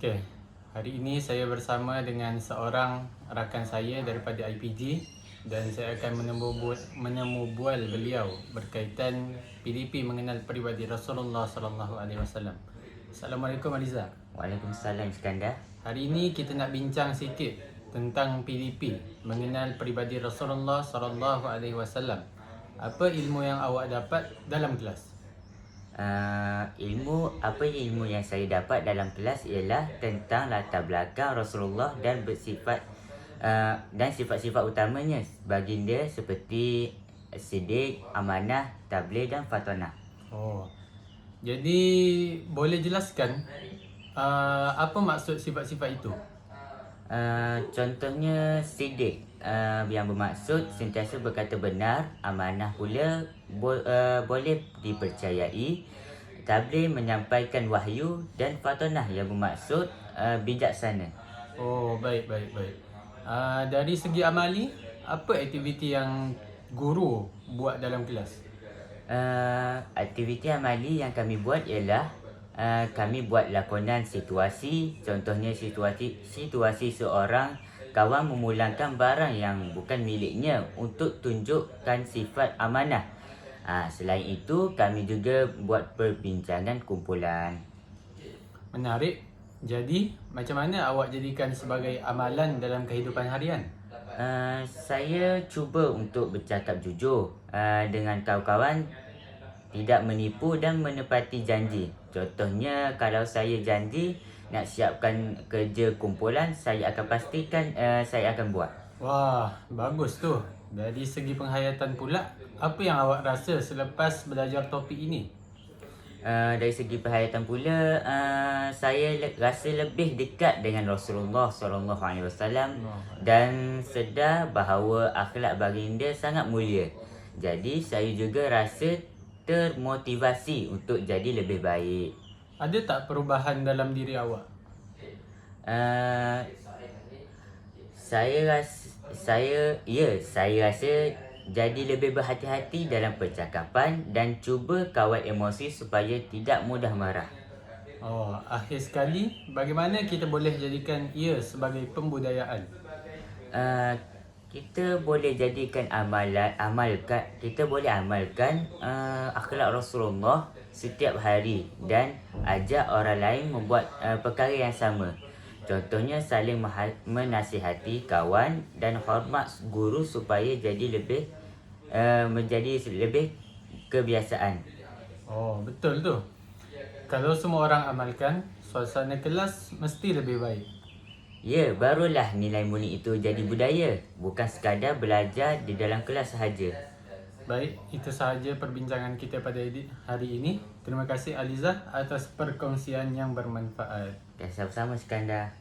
Okey, hari ini saya bersama dengan seorang rakan saya daripada IPG dan saya akan menemubual beliau berkaitan PDP mengenal peribadi Rasulullah sallallahu alaihi wasallam. Assalamualaikum Aliza. Waalaikumsalam Iskandar. Hari ini kita nak bincang sikit tentang PDP mengenal peribadi Rasulullah sallallahu alaihi wasallam. Apa ilmu yang awak dapat dalam kelas? Ilmu yang saya dapat dalam kelas ialah tentang latar belakang Rasulullah dan dan sifat-sifat utamanya baginda seperti Siddiq, Amanah, Tabligh dan Fatanah. Oh. Jadi boleh jelaskan apa maksud sifat-sifat itu? Contohnya Siddiq yang bermaksud sentiasa berkata benar, amanah pula boleh dipercayai, Tabligh menyampaikan wahyu dan Fatanah yang bermaksud bijaksana. Oh, baik. Dari segi amali, apa aktiviti yang guru buat dalam kelas? Aktiviti amali yang kami buat ialah kami buat lakonan situasi. Contohnya situasi seorang kawan memulangkan barang yang bukan miliknya untuk tunjukkan sifat amanah. Selain itu, kami juga buat perbincangan kumpulan. Menarik. Jadi, macam mana awak jadikan sebagai amalan dalam kehidupan harian? Saya cuba untuk bercakap jujur dengan kawan-kawan, tidak menipu dan menepati janji. Contohnya, kalau saya janji nak siapkan kerja kumpulan, saya akan pastikan saya akan buat. Wah, bagus tu. Dari segi penghayatan pula, apa yang awak rasa selepas belajar topik ini? Dari segi perhayatan pula, saya rasa lebih dekat dengan Rasulullah SAW dan sedar bahawa akhlak baginda sangat mulia. Jadi saya juga rasa termotivasi untuk jadi lebih baik. Ada tak perubahan dalam diri awak? Uh, saya rasa jadi lebih berhati-hati dalam percakapan dan cuba kawal emosi supaya tidak mudah marah. Oh, akhir sekali, bagaimana kita boleh jadikan ia sebagai pembudayaan? Kita boleh amalkan akhlak Rasulullah setiap hari dan ajak orang lain membuat perkara yang sama. Contohnya saling menasihati kawan dan hormat guru supaya menjadi lebih kebiasaan. Oh, betul tu. Kalau semua orang amalkan, suasana kelas mesti lebih baik. Ya, barulah nilai murni itu jadi budaya, bukan sekadar belajar di dalam kelas sahaja. Baik, itu sahaja perbincangan kita pada hari ini. Terima kasih Aliza atas perkongsian yang bermanfaat. Dan sama-sama Iskandar.